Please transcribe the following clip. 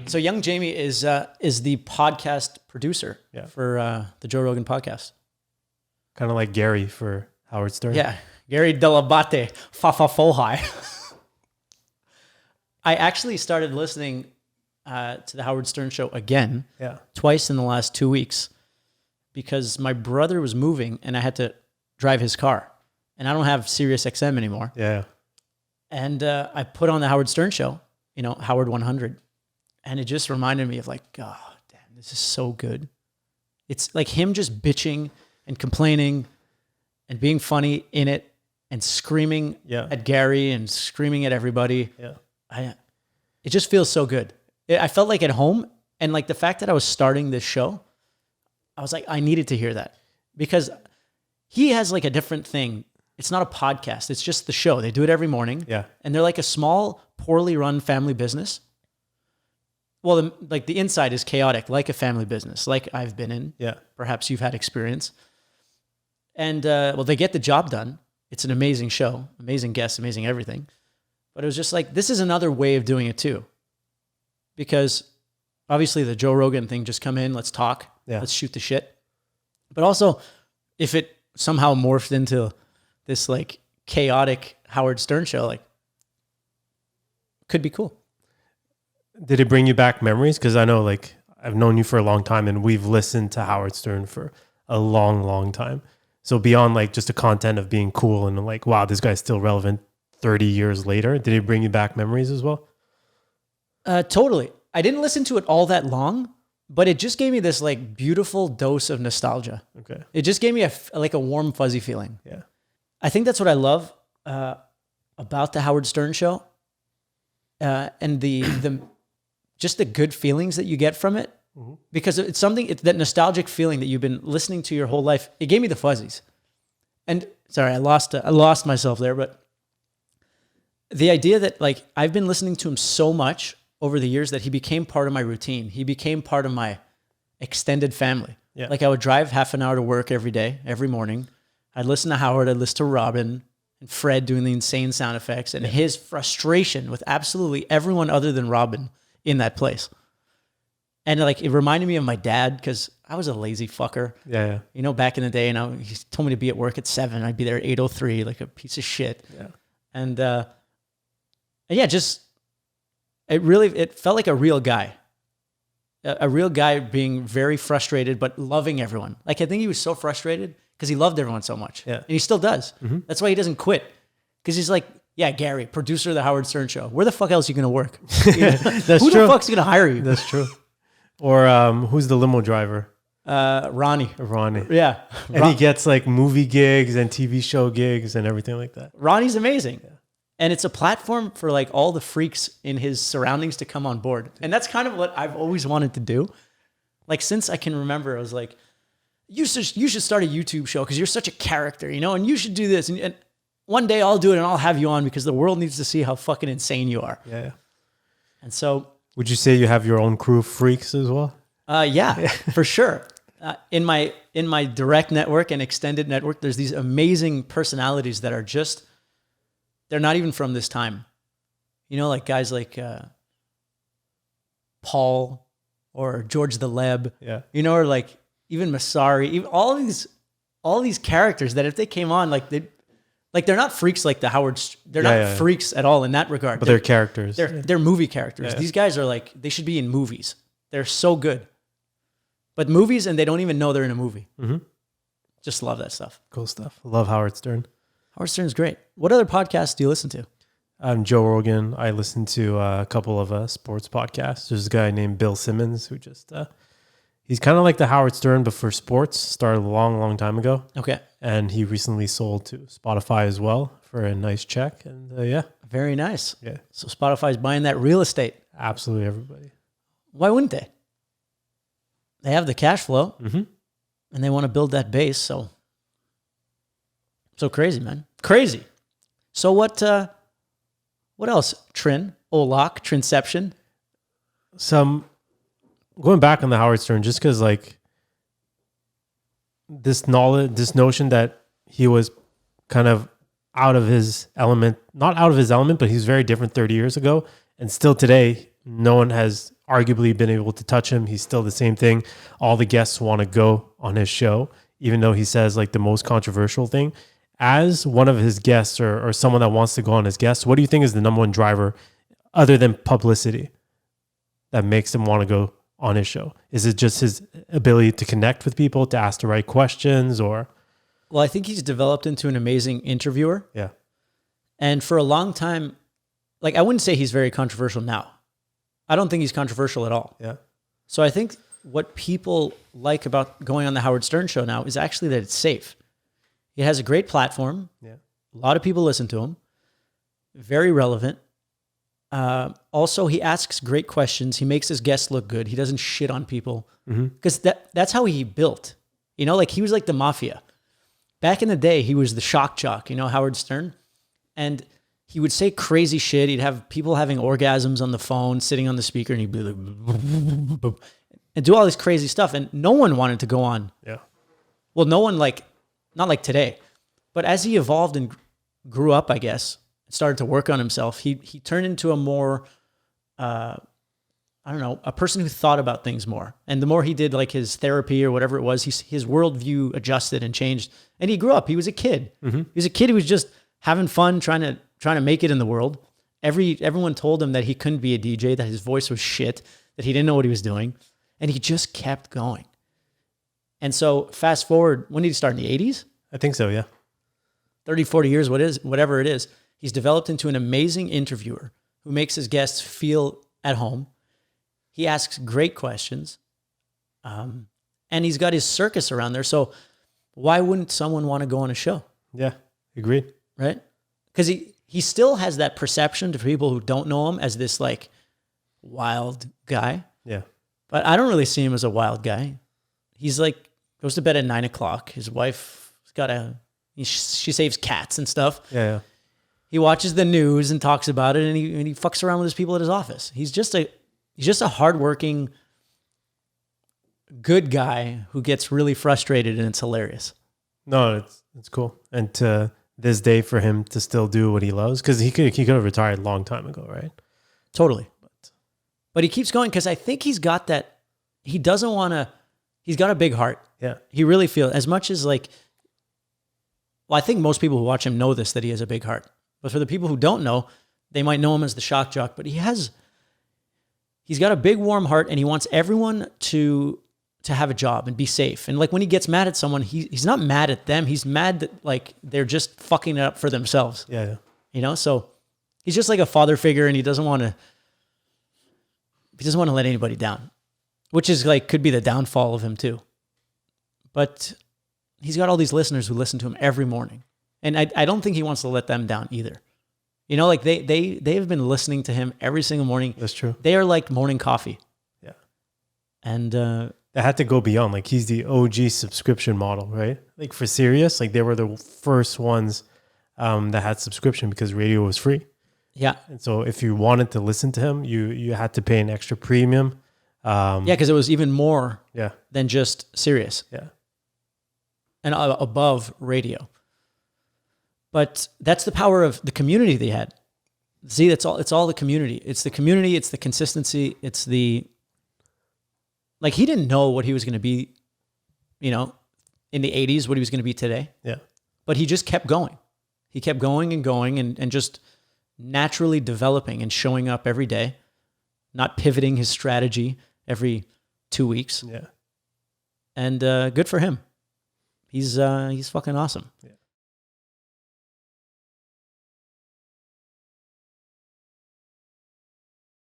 So young Jamie is the podcast producer for the Joe Rogan podcast. Kind of like Gary for Howard Stern. Yeah, Gary Dell'Abate, fa-fa-fo-hi. I actually started listening to the Howard Stern show again, twice in the last 2 weeks, because my brother was moving and I had to drive his car, and I don't have Sirius XM anymore. Yeah. And I put on the Howard Stern show, Howard 100, and it just reminded me of like, God damn, this is so good. It's like him just bitching and complaining and being funny in it and screaming at Gary and screaming at everybody. Yeah. It just feels so good. I felt like at home, and like the fact that I was starting this show, I was like, I needed to hear that, because he has like a different thing. It's not a podcast. It's just the show. They do it every morning. Yeah. And they're like a small, poorly run family business. Well, the inside is chaotic, like a family business, like I've been in. Yeah. Perhaps you've had experience. And they get the job done. It's an amazing show, amazing guests, amazing everything. But it was just like, this is another way of doing it too. Because obviously the Joe Rogan thing, just come in, let's talk, let's shoot the shit. But also, if it somehow morphed into this like chaotic Howard Stern show, like, could be cool. Did it bring you back memories? Because I know, like, I've known you for a long time, and we've listened to Howard Stern for a long, long time. So beyond like just the content of being cool and like, wow, this guy's still relevant 30 years later, did it bring you back memories as well? Totally. I didn't listen to it all that long, but it just gave me this like beautiful dose of nostalgia. Okay. It just gave me a warm, fuzzy feeling. Yeah. I think that's what I love about the Howard Stern show, and the just the good feelings that you get from it, because it's that nostalgic feeling that you've been listening to your whole life. It gave me the fuzzies. And sorry, I lost myself there, but the idea that like I've been listening to him so much over the years that he became part of my routine. He became part of my extended family. Yeah. Like I would drive half an hour to work every day, every morning. I'd listen to Howard, I'd listen to Robin and Fred doing the insane sound effects, and his frustration with absolutely everyone other than Robin in that place. And like, it reminded me of my dad, because I was a lazy fucker. Yeah. Back in the day, and he told me to be at work at 7. I'd be there at 8:03, like a piece of shit. Yeah. And it felt like a real guy. A real guy being very frustrated, but loving everyone. Like, I think he was so frustrated because he loved everyone so much. Yeah. And he still does. Mm-hmm. That's why he doesn't quit. Because he's like, yeah, Gary, producer of the Howard Stern show. Where the fuck else are you going to work? That's Who true. the fuck's going to hire you? That's true. Or who's the limo driver? Ronnie. Yeah. And he gets like movie gigs and TV show gigs and everything like that. Ronnie's amazing. Yeah. And it's a platform for like all the freaks in his surroundings to come on board. And that's kind of what I've always wanted to do. Like, since I can remember, I was like, you should start a YouTube show because you're such a character, and you should do this. And one day I'll do it and I'll have you on because the world needs to see how fucking insane you are. Yeah. And so... Would you say you have your own crew of freaks as well? Yeah, for sure. In my direct network and extended network, there's these amazing personalities that are just... They're not even from this time. Like guys like Paul or George the Leb. Yeah. Or like even Masari, even all these characters that if they came on, like they're not freaks like the Howards. They're not freaks at all in that regard. But they're characters. They're movie characters. Yeah. These guys are like, they should be in movies. They're so good. But movies, and they don't even know they're in a movie. Mm-hmm. Just love that stuff. Cool stuff. Love Howard Stern. Howard Stern's great. What other podcasts do you listen to? I'm Joe Rogan. I listen to a couple of sports podcasts. There's a guy named Bill Simmons who just, he's kind of like the Howard Stern, but for sports. Started a long, long time ago. Okay. And he recently sold to Spotify as well for a nice check. And Very nice. Yeah. So Spotify's buying that real estate. Absolutely everybody. Why wouldn't they? They have the cash flow, mm-hmm. and they want to build that base. So crazy, man. Crazy. So what else? Trin, Olak, Trinception. Some going back on the Howard Stern, just because like this notion that he was kind of out of his element, not out of his element, but he's very different 30 years ago. And still today, no one has, arguably been able to touch him. He's still the same thing. All the guests want to go on his show, even though he says like the most controversial thing. As one of his guests or someone that wants to go on his guest, what do you think is the number one driver other than publicity that makes him want to go on his show? Is it just his ability to connect with people, to ask the right questions, or? Well, I think he's developed into an amazing interviewer. Yeah. And for a long time, like I wouldn't say he's very controversial now. I don't think he's controversial at all. Yeah. So I think what people like about going on the Howard Stern show now is actually that it's safe. It has a great platform. Yeah. A lot of people listen to him. Very relevant. Also, he asks great questions. He makes his guests look good. He doesn't shit on people. Because that's how he built. You know, like he was like the mafia. Back in the day, he was the shock jock, you know, Howard Stern. And he would say crazy shit. He'd have people having orgasms on the phone, sitting on the speaker, and he'd be like, and do all this crazy stuff. And no one wanted to go on. Yeah. Well, no one not like today. But as he evolved and grew up, I guess, started to work on himself, he turned into a more, I don't know, a person who thought about things more. And the more he did like his therapy or whatever it was, his worldview adjusted and changed. And he grew up. He was a kid. He was a kid who was just having fun, trying to make it in the world. Everyone told him that he couldn't be a DJ, that his voice was shit, that he didn't know what he was doing. And he just kept going. And so fast forward, when did he start? In the 80s? I think so, yeah. 30, 40 years, whatever it is. He's developed into an amazing interviewer who makes his guests feel at home. He asks great questions. And he's got his circus around there. So why wouldn't someone want to go on a show? Yeah, agreed. Right? Because he still has that perception to people who don't know him as this like wild guy. Yeah. But I don't really see him as a wild guy. He's like, goes to bed at 9:00. His wife's she saves cats and stuff. Yeah. He watches the news and talks about it, and he fucks around with his people at his office. He's just a hardworking, good guy who gets really frustrated, and it's hilarious. No, it's cool. And to this day, for him to still do what he loves, because he could have retired a long time ago, right? Totally. But he keeps going because I think he's got that. He doesn't want to. He's got a big heart. Yeah. He really feels, as much as like. Well, I think most people who watch him know this, that he has a big heart. But for the people who don't know, they might know him as the shock jock. But he's got a big warm heart, and he wants everyone to have a job and be safe. And like when he gets mad at someone, he's not mad at them. He's mad that like they're just fucking it up for themselves. Yeah. You know, so he's just like a father figure, and he doesn't want to let anybody down, which is like could be the downfall of him too. But he's got all these listeners who listen to him every morning. And I don't think he wants to let them down either. You know, like they have been listening to him every single morning. That's true. They are like morning coffee. Yeah. And that had to go beyond. Like he's the OG subscription model, right? Like for Sirius, like they were the first ones that had subscription because radio was free. Yeah. And so if you wanted to listen to him, you had to pay an extra premium. Yeah, because it was even more than just Sirius. Yeah. And above radio. But that's the power of the community they had. See, it's all the community. It's the community, it's the consistency, it's the like he didn't know what he was going to be, you know, in the 80s, what he was going to be today. Yeah. But he just kept going. He kept going and going and just naturally developing and showing up every day, not pivoting his strategy every 2 weeks. Yeah. And good for him. He's fucking awesome. Yeah.